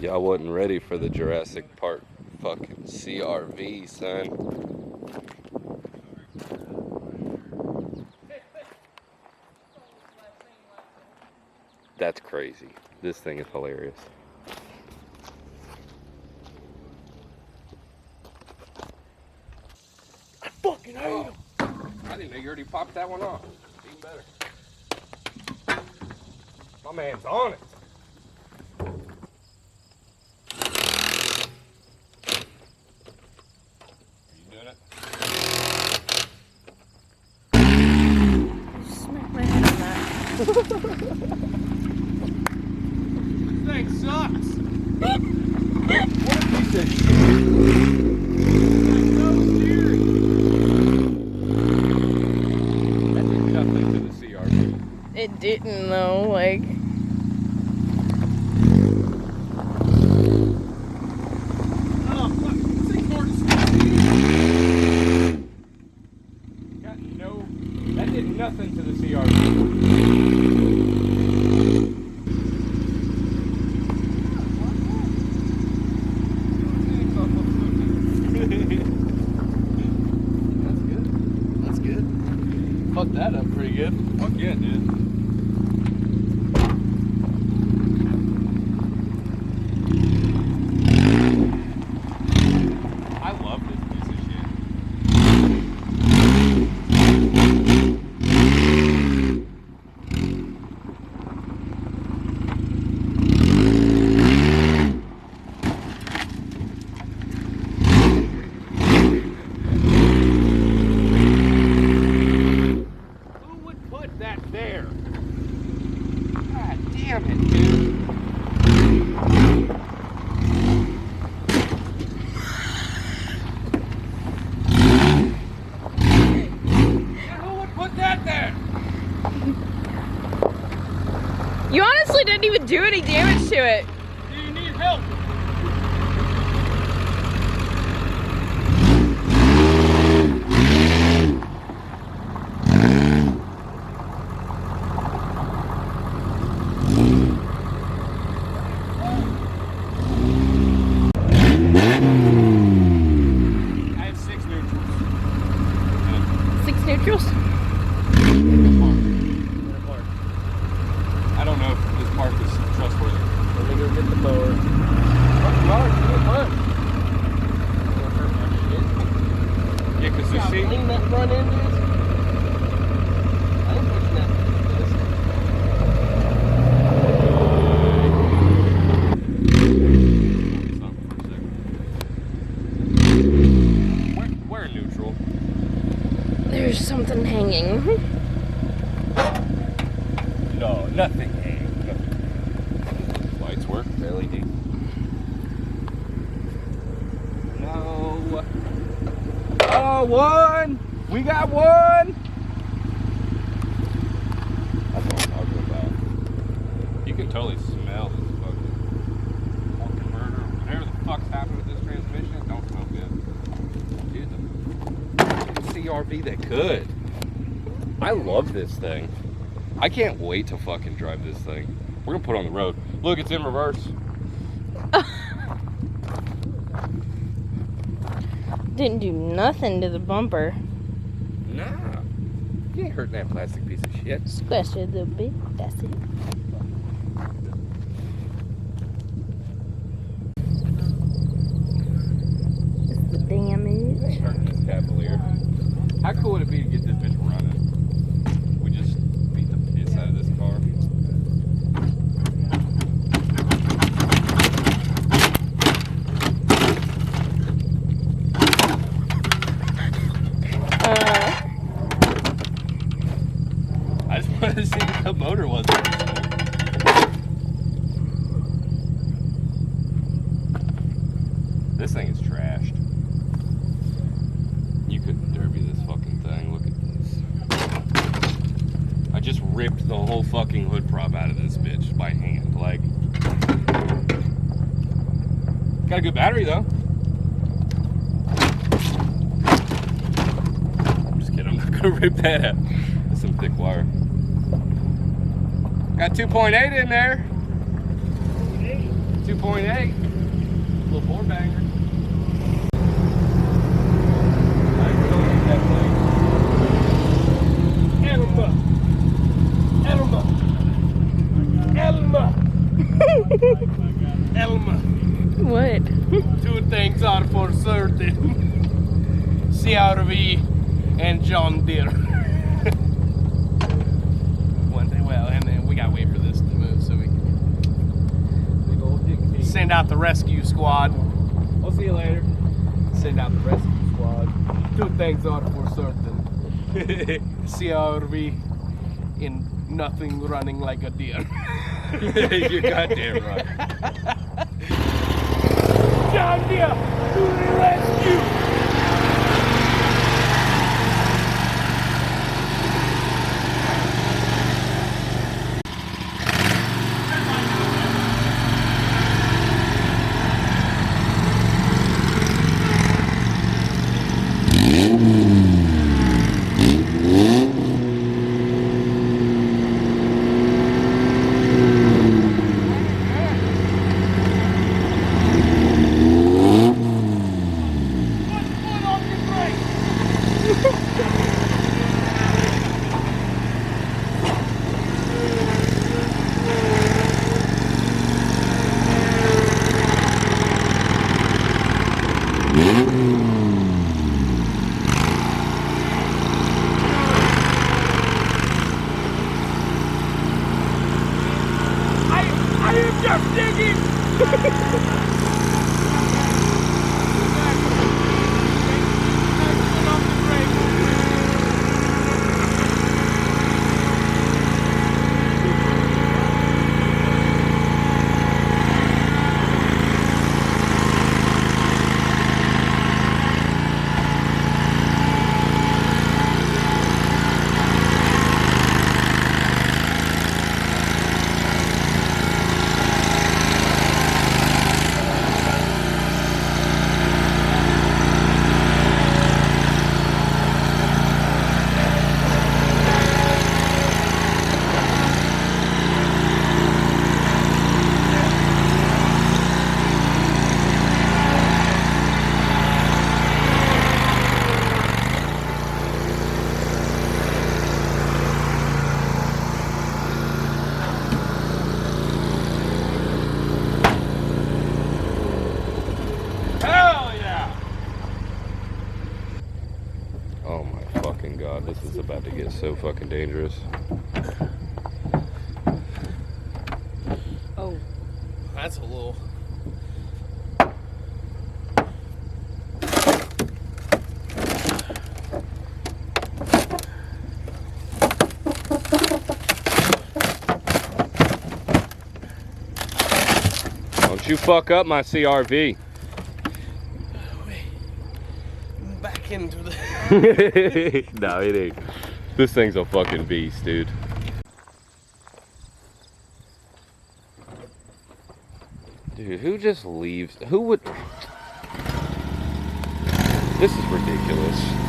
Y'all wasn't ready for the Jurassic Park fucking CRV, son. That's crazy. This thing is hilarious. I fucking hate him. I didn't know you already popped that one off. Even better. My man's on it. Are you doing it? Smack my head on that. This thing sucks. What a piece of shit. So serious. That did nothing to the CRV. It didn't though, like. Oh, fuck. This thing's hard to see. Got no. That did nothing to the CRV. Fucked that up pretty good. Fuck yeah, dude. I love this piece of shit. That there. God damn it, dude. Who would put that there? You honestly didn't even do any damage to it. Do you need help? Neutrals? I don't know if this park is trustworthy. Let me go get the mower. Yeah, because the seat. Clean that front end is. I ain't pushing that. We're neutral. There's something hanging. No, nothing hanging. Nothing. Lights work, LED. No. Oh, one! We got one! That's what I'm talking about. You can totally smell this fucking torque converter. Whatever the fuck's happened with this transmission, it don't smell good. Dude, the CRV that could. I love this thing. I can't wait to fucking drive this thing. We're gonna put it on the road. Look, it's in reverse. Didn't do nothing to the bumper. Nah. You ain't hurting that plastic piece of shit. Squashed it a little bit. That's it. It's the damage. Ain't hurting this Cavalier. How cool would it be to get this bitch running? We just beat the piss out of this car. I just wanted to see what the motor was. This thing is trashed. You couldn't derby this fucking thing. Look at this. I just ripped the whole fucking hood prop out of this bitch by hand. Like, got a good battery though. I'm just kidding. I'm not gonna rip that out. That's some thick wire. Got 2.8 in there. 2.8. Little four banger. Elma. What? Two things are for certain. CRV and John Deere. Well, and then we gotta wait for this to move so we can send out the rescue squad. We'll see you later. Send out the rescue squad. Two things are for certain. CRV in nothing running like a deer. You're goddamn right. John Deere to the rescue! I am just digging! Oh my fucking god, this is about to get so fucking dangerous. Oh. That's a little. Don't you fuck up my CRV. Back into the. No, it ain't. This thing's a fucking beast, dude. Dude, who just leaves? Who would? This is ridiculous.